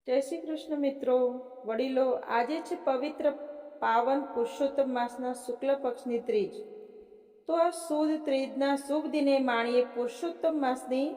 જય શ્રી કૃષ્ણ મિત્રો, વડીલો. આજે છે પવિત્ર પાવન પુરુષોત્તમ માસના શુક્લ પક્ષની ત્રીજ. તો આ સુદ ત્રીજના શુભ દિને માણીએ પુરુષોત્તમ માસની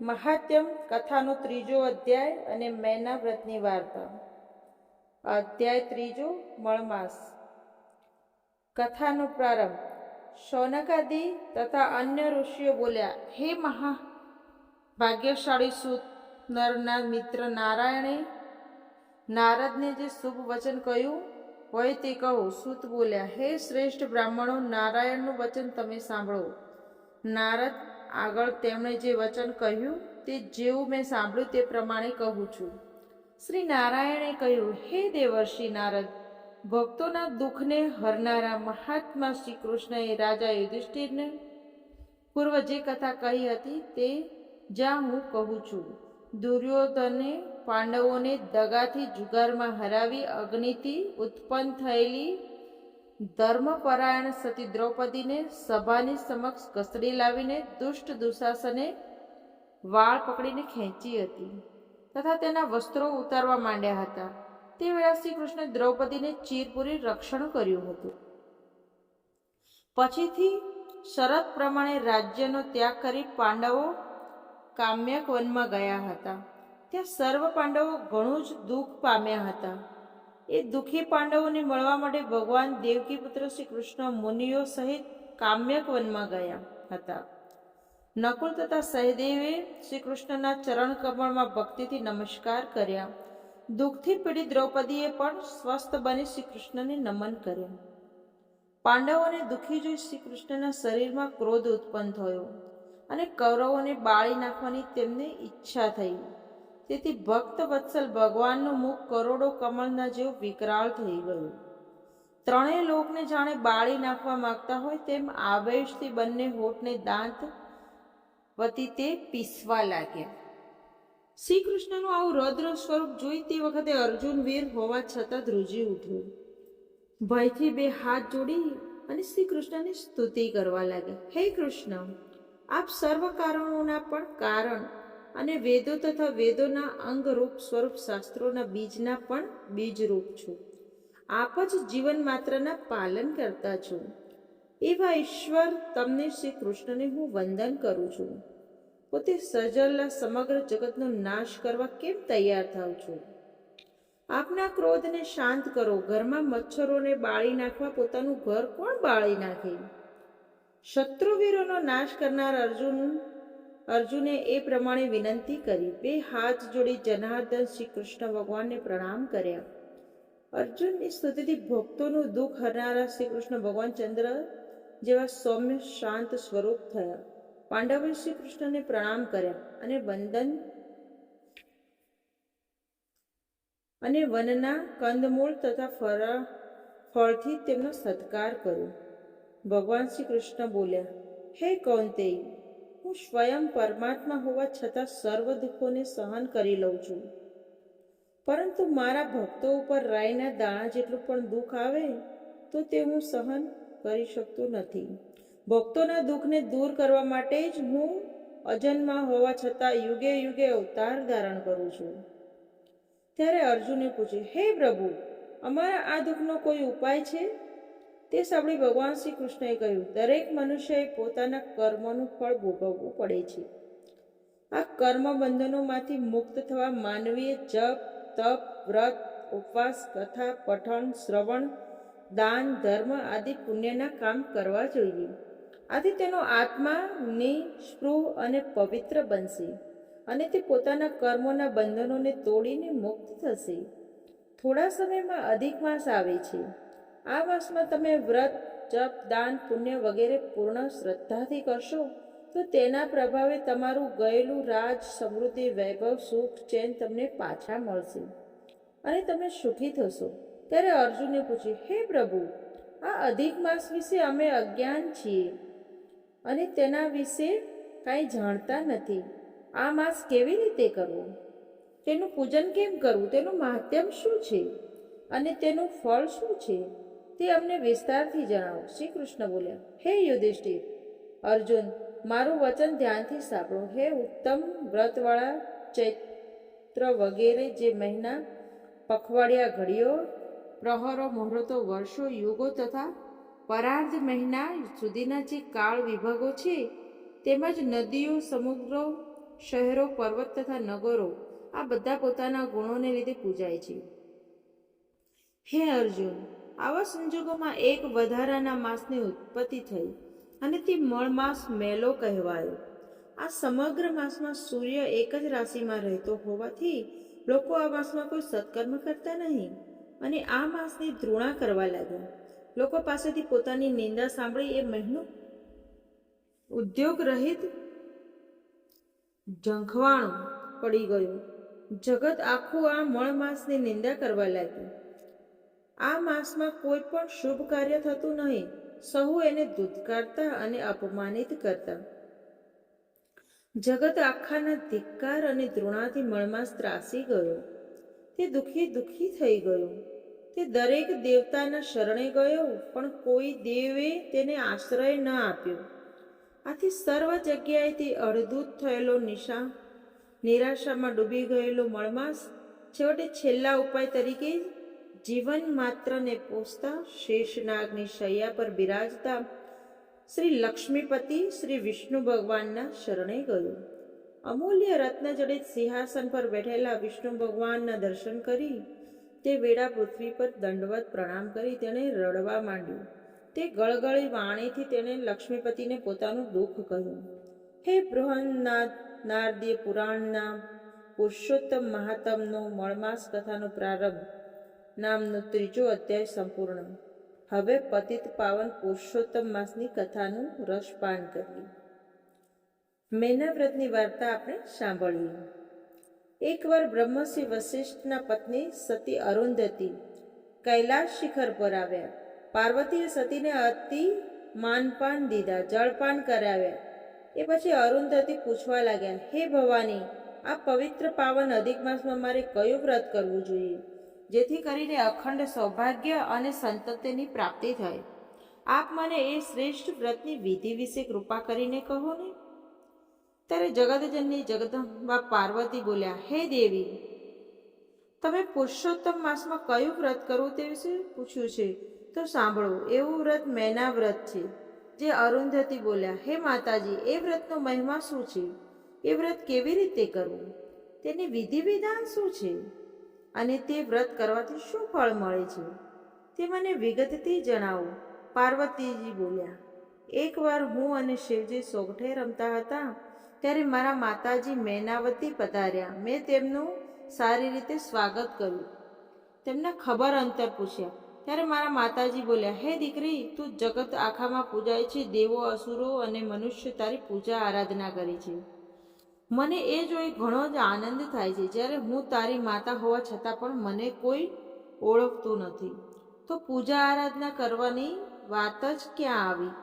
મહાત્યમ કથાનો ત્રીજો અધ્યાય અને મેના વ્રતની વાર્તા. અધ્યાય ત્રીજો, મળમાસ. કથાનો પ્રારંભ. શૌનકાદિ તથા અન્ય ઋષિઓ બોલ્યા, હે ભાગ્યશાળી સૂત, નરના મિત્ર નારાયણે નારદને જે શુભ વચન કહ્યું હોય તે કહો. સૂત બોલ્યા, હે શ્રેષ્ઠ બ્રાહ્મણો, નારાયણનું વચન તમે સાંભળો. નારદ આગળ તેમણે જે વચન કહ્યું તે જેવું મેં સાંભળ્યું તે પ્રમાણે કહું છું. શ્રી નારાયણે કહ્યું, હે દેવર્ષિ નારદ, ભક્તોના દુઃખને હરનારા મહાત્મા શ્રી કૃષ્ણએ રાજા યુધિષ્ઠિરને પૂર્વ જે કથા કહી હતી તે જ્યાં હું કહું છું. દુર્યોધને પાંડવોને દગાથી જુગારમાં હરાવી અગ્નિથી ઉત્પન્ન થયેલી ધર્મપરાયણ સતી દ્રૌપદીને સભાની સમક્ષ ઘસડી લાવીને દુષ્ટ દુશાસને વાળ પકડીને ખેંચી હતી તથા તેના વસ્ત્રો ઉતારવા માંડ્યા હતા. તે વેળા શ્રી કૃષ્ણે દ્રૌપદીને ચીરપુરી રક્ષણ કર્યું હતું. પછીથી શરત પ્રમાણે રાજ્યનો ત્યાગ કરી પાંડવો કામ્યક વનમાં ગયા હતા. ત્યાં સર્વ પાંડવો ઘણું જ દુઃખ પામ્યા હતા. એ દુઃખી પાંડવોને મળવા માટે ભગવાન દેવકી પુત્ર શ્રી કૃષ્ણ મુનિઓ સહિત કામ્યક વનમાં ગયા હતા. નકુલ તથા સહદેવે શ્રી કૃષ્ણના ચરણ કમળમાં ભક્તિથી નમસ્કાર કર્યા. દુઃખથી પીડિત દ્રૌપદીએ પણ સ્વસ્થ બની શ્રી કૃષ્ણને નમન કર્યા. પાંડવોને દુઃખી જોઈ શ્રી કૃષ્ણના શરીરમાં ક્રોધ ઉત્પન્ન થયો અને કૌરવોને બાળી નાખવાની તેમને ઈચ્છા થઈ. તેથી ભક્ત વત્સલ ભગવાનનું મુખ કરોડો કમળના જેવું વિકરાળ થઈ ગયું. ત્રણેય લોકને જાણે બાળી નાખવા માંગતા હોય તેમ આવેશથી બંને હોઠને દાંત વતી તે પીસવા લાગ્યા. શ્રી કૃષ્ણનું આવું રૌદ્ર સ્વરૂપ જોઈ તે વખતે અર્જુન વીર હોવા છતાં ધ્રુજી ઉઠ્યો. ભયથી બે હાથ જોડી અને શ્રી કૃષ્ણની સ્તુતિ કરવા લાગ્યા. હે કૃષ્ણ, આપ સર્વ કારણોના પણ કારણ અને વેદો તથા વેદોના અંગરૂપ સ્વરૂપ શાસ્ત્રોના બીજના પણ બીજરૂપ છો. આપ જ જીવન માત્રના પાલન કરતા છો. એવા ઈશ્વર તમને શ્રી કૃષ્ણને હું વંદન કરું છું. પોતે સર્જેલા સમગ્ર જગતનો નાશ કરવા કેમ તૈયાર થાવ છો? આપના ક્રોધને શાંત કરો. ઘરમાં મચ્છરોને બાળી નાખવા પોતાનું ઘર કોણ બાળી નાખે? શત્રુવીરોનો નાશ કરનાર અર્જુને એ પ્રમાણે વિનંતી કરી. બે હાથ જોડી જનાર્દન શ્રી કૃષ્ણ ભગવાનને પ્રણામ કર્યા. અર્જુનની સ્તુતિથી ભક્તોનું દુઃખ હરનારા શ્રી કૃષ્ણ ભગવાન ચંદ્ર જેવા સૌમ્ય શાંત સ્વરૂપ થયા. પાંડવોએ શ્રી કૃષ્ણને પ્રણામ કર્યા અને વનના કંદમૂળ તથા ફળથી તેમનો સત્કાર કર્યો. ભગવાન શ્રી કૃષ્ણ બોલ્યા, હે કૌંતેય, હું સ્વયં પરમાત્મા હોવા છતાં સર્વ દુઃખોને સહન કરી લઉં છું. પરંતુ મારા ભક્તો ઉપર રાઈના દાણા જેટલું પણ દુઃખ આવે તો તે હું સહન કરી શકતો નથી. ભક્તોના દુઃખને દૂર કરવા માટે જ હું અજન્મા હોવા છતાં યુગે યુગે અવતાર ધારણ કરું છું. ત્યારે અર્જુને પૂછ્યું, હે પ્રભુ, અમારા આ દુઃખનો કોઈ ઉપાય છે? તે સાંભળી ભગવાન શ્રી કૃષ્ણએ કહ્યું, દરેક મનુષ્યએ પોતાના કર્મોનું ફળ ભોગવવું પડે છે. આ કર્મ બંધનોમાંથી મુક્ત થવા માનવીએ જપ, તપ, વ્રત, ઉપવાસ, કથા, પઠન, શ્રવણ, દાન, ધર્મ આદિ પુણ્યના કામ કરવા જોઈએ. આથી તેનો આત્મા નિસ્પૃહ અને પવિત્ર બનશે અને તે પોતાના કર્મોના બંધનોને તોડીને મુક્ત થશે. થોડા સમયમાં અધિક માસ આવે છે. આ માસમાં તમે વ્રત, જપ, દાન, પુણ્ય વગેરે પૂર્ણ શ્રદ્ધાથી કરશો તો તેના પ્રભાવે તમારું ગયેલું રાજ, સમૃદ્ધિ, વૈભવ, સુખ, ચેન તમને પાછા મળશે અને તમે સુખી થશો. ત્યારે અર્જુને પૂછ્યું, હે પ્રભુ, આ અધિક માસ વિશે અમે અજ્ઞાન છીએ અને તેના વિશે કાંઈ જાણતા નથી. આ માસ કેવી રીતે કરવો? તેનું પૂજન કેમ કરવું? તેનું મહાત્મ્ય શું છે અને તેનું ફળ શું છે? તે અમને વિસ્તારથી જણાવો. શ્રી કૃષ્ણ બોલ્યા, હે યુધિષ્ઠિર, અર્જુન, મારું વચન ધ્યાનથી સાંભળો. હે ઉત્તમ વ્રતવાળા પુત્ર વગેરે જે મહિના, પખવાડિયા, ઘડીઓ, પ્રહરો, મુહૂર્તો, વર્ષો, યુગો તથા પરાર્ધ મહિના સુધીના જે કાળ વિભાગો છે, તેમજ નદીઓ, સમુદ્રો, શહેરો, પર્વત તથા નગરો, આ બધા પોતાના ગુણોને લીધે પૂજાય છે. હે અર્જુન, આવા સંજોગોમાં એક વધારાના માસની ઉત્પત્તિ થઈ અને તે મળ માસ મેલો કહેવાયો. આ સમગ્ર માસમાં સૂર્ય એક જ રાશિમાં રહેતો હોવાથી લોકો આ માસમાં કોઈ સત્કર્મ કરતા નહીં અને આ માસની ધૃણા કરવા લાગ્યા. લોકો પાસેથી પોતાની નિંદા સાંભળી એ મહિનો ઉદ્યોગ રહિત ઝંખવાણું પડી ગયું. જગત આખું આ મળ માસની નિંદા કરવા લાગ્યું. આ માસમાં કોઈ પણ શુભ કાર્ય થતું નહીં. સહુ એને ધૂતકારતા અને અપમાનિત કરતા. જગત આખાના ધિક્કાર અને દ્રોણાથી મળમાસ ત્રાસી ગયો. તે દુઃખી થઈ ગયો. તે દરેક દેવતાના શરણે ગયો, પણ કોઈ દેવે તેને આશ્રય ન આપ્યો. આથી સર્વ જગ્યાએથી અડધૂત થયેલો નિરાશામાં ડૂબી ગયેલો મળમાસ છેવટે છેલ્લા ઉપાય તરીકે જીવન માત્રને પોષતા શેષનાગની શૈયા પર બિરાજતા શ્રી લક્ષ્મીપતિ શ્રી વિષ્ણુ ભગવાનના શરણે ગયો. અમૂલ્ય રત્નજડિત સિંહાસન પર બેઠેલા વિષ્ણુ ભગવાનના દર્શન કરી તે વેળા પૃથ્વી પર દંડવત પ્રણામ કરી તેણે રડવા માંડ્યું. તે ગળગળી વાણીથી તેણે લક્ષ્મીપતિને પોતાનું દુઃખ કહ્યું. હે બૃહન્નાથ, નારદીય પુરાણના પુરુષોત્તમ મહાત્મનો મળમાસ કથાનો પ્રારંભ નામનો 3જો અધ્યાય સંપૂર્ણ. હવે પતિત પાવન પુરુષોત્તમ માસની કથાનું રસપાન કરીએ. મેના વ્રતની વાર્તા આપણે સાંભળીએ. એકવાર બ્રહ્મશ્રી વશિષ્ઠના પત્ની સતી અરુંધતી કૈલાશ શિખર પર આવ્યા. પાર્વતીએ સતીને અતિ માનપાન દીધા, જળપાન કરાવ્યા. એ પછી અરુંધતી પૂછવા લાગ્યા, હે ભવાની, આ પવિત્ર પાવન અધિક માસમાં મારે કયું વ્રત કરવું જોઈએ, જેથી કરીને અખંડ સૌભાગ્ય અને સંતતિની પ્રાપ્તિ થાય? આપ મને એ શ્રેષ્ઠ વ્રતની વિધિ વિશે કૃપા કરીને કહો ને. ત્યારે જગતજનની જગદંબા પાર્વતી બોલ્યા, હે દેવી, તમે પુરુષોત્તમ માસમાં કયું વ્રત કરવું તે વિશે પૂછ્યું છે, તો સાંભળો. એવું વ્રત મેના વ્રત છે. જે અરુંધતી બોલ્યા, હે માતાજી, એ વ્રતનો મહિમા શું છે? એ વ્રત કેવી રીતે કરવું? તેની વિધિ વિધાન શું છે? અને તે વ્રત કરવાથી શું ફળ મળે છે, તે મને વિગતથી જણાવો. પાર્વતીજી બોલ્યા, એકવાર હું અને શિવજી સોગઠે રમતા હતા, ત્યારે મારા માતાજી મેનાવતી પધાર્યા. મેં તેમનું સારી રીતે સ્વાગત કર્યું. તેમના ખબર અંતર પૂછ્યા. ત્યારે મારા માતાજી બોલ્યા, હે દીકરી, તું જગત આખામાં પૂજાય છે. દેવો, અસુરો અને મનુષ્ય તારી પૂજા આરાધના કરી છે. મને એ જોઈ ઘણો જ આનંદ થાય છે. જ્યારે હું તારી માતા હોવા છતાં પણ મને કોઈ ઓળખતું નથી, તો પૂજા આરાધના કરવાની વાત જ ક્યાં આવી?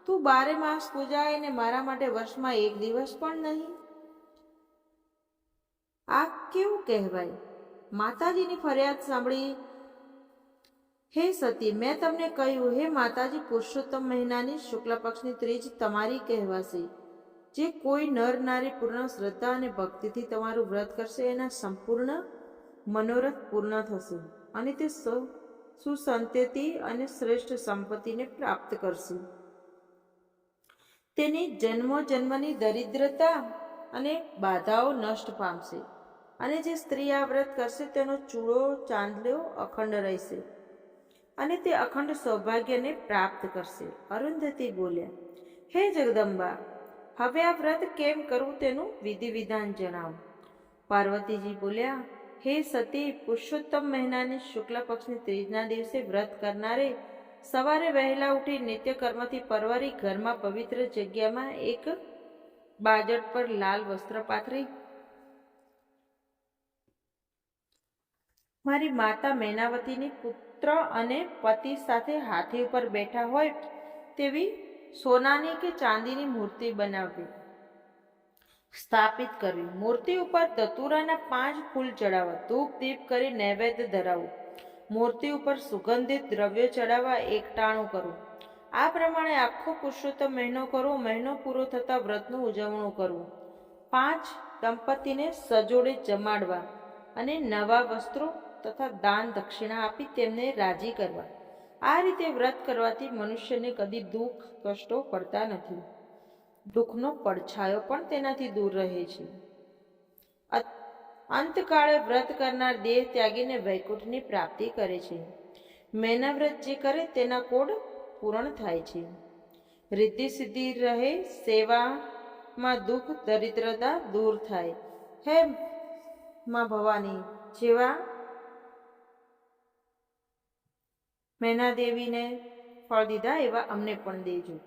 તું 12 માસ પૂજાય ને મારા માટે વર્ષમાં એક દિવસ પણ નહીં? આ કેવું કહેવાય? માતાજીની ફરિયાદ સાંભળી હે સતી, મેં તમને કહ્યું, હે માતાજી, પુરુષોત્તમ મહિનાની શુક્લ પક્ષની ત્રીજ તમારી કહેવાશે. જે કોઈ નર નારી પૂર્ણ શ્રદ્ધા અને ભક્તિથી તમારું વ્રત કરશે, એના સંપૂર્ણ મનોરથ પૂર્ણ થશે અને તે સુસંતતિ અને શ્રેષ્ઠ સંપત્તિને પ્રાપ્ત કરશે. તેની જન્મો જન્મની દરિદ્રતા અને બાધાઓ નષ્ટ પામશે. અને જે સ્ત્રી આ વ્રત કરશે તેનો ચૂડો ચાંદલો અખંડ રહેશે અને તે અખંડ સૌભાગ્યને પ્રાપ્ત કરશે. અરુંધતી બોલ્યા, હે જગદંબા, હવે આ વ્રત કેમ કરવું તેનું વિધિ વિધાન જણાવો. પાર્વતીજી બોલ્યા, હે સતી, પુરુષોત્તમ મહિનાની શુક્લ પક્ષની ત્રીજના દિવસે વ્રત કરનારે સવારે વહેલા ઉઠી નિત્યકર્મથી પરવારી ઘરમાં પવિત્ર જગ્યામાં એક બાજટ પર લાલ વસ્ત્ર પાથરી મારી માતા મેનાવતીની પુત્ર અને પતિ સાથે હાથી ઉપર બેઠા હોય તેવી સોનાની કે ચાંદીની મૂર્તિ બનાવવી, સ્થાપિત કરવી. મૂર્તિ ઉપર ધતુરાના 5 ફૂલ ચડાવવા, ધૂપ દીપ કરી નૈવેદ્ય ધરાવવું, મૂર્તિ ઉપર સુગંધિત દ્રવ્યો ચડાવવા, એકટાણું કરવું. આ પ્રમાણે આખો પુરુષોત્તમ મહિનો કરવો. મહિનો પૂરો થતાં વ્રતનું ઉજવણું કરવું. 5 દંપતીને સજોડે જમાડવા અને નવા વસ્ત્રો તથા દાન દક્ષિણા આપી તેમને રાજી કરવા. આ રીતે વ્રત કરવાથી મનુષ્યને કદી દુઃખ કષ્ટો પડતા નથી. દુઃખનો પડછાયો પણ તેનાથી દૂર રહે છે. અંતકાળે વ્રત કરનાર દેહ ત્યાગીને વૈકુંઠની પ્રાપ્તિ કરે છે. મેના વ્રત જે કરે તેના કોડ પૂર્ણ થાય છે. રિદ્ધિ સિદ્ધિ રહે, સેવામાં દુઃખ દરિદ્રતા દૂર થાય. હે માં ભવાની, જેવા મેના દેવીને ફળ દીધા એવા અમને પણ દેજો.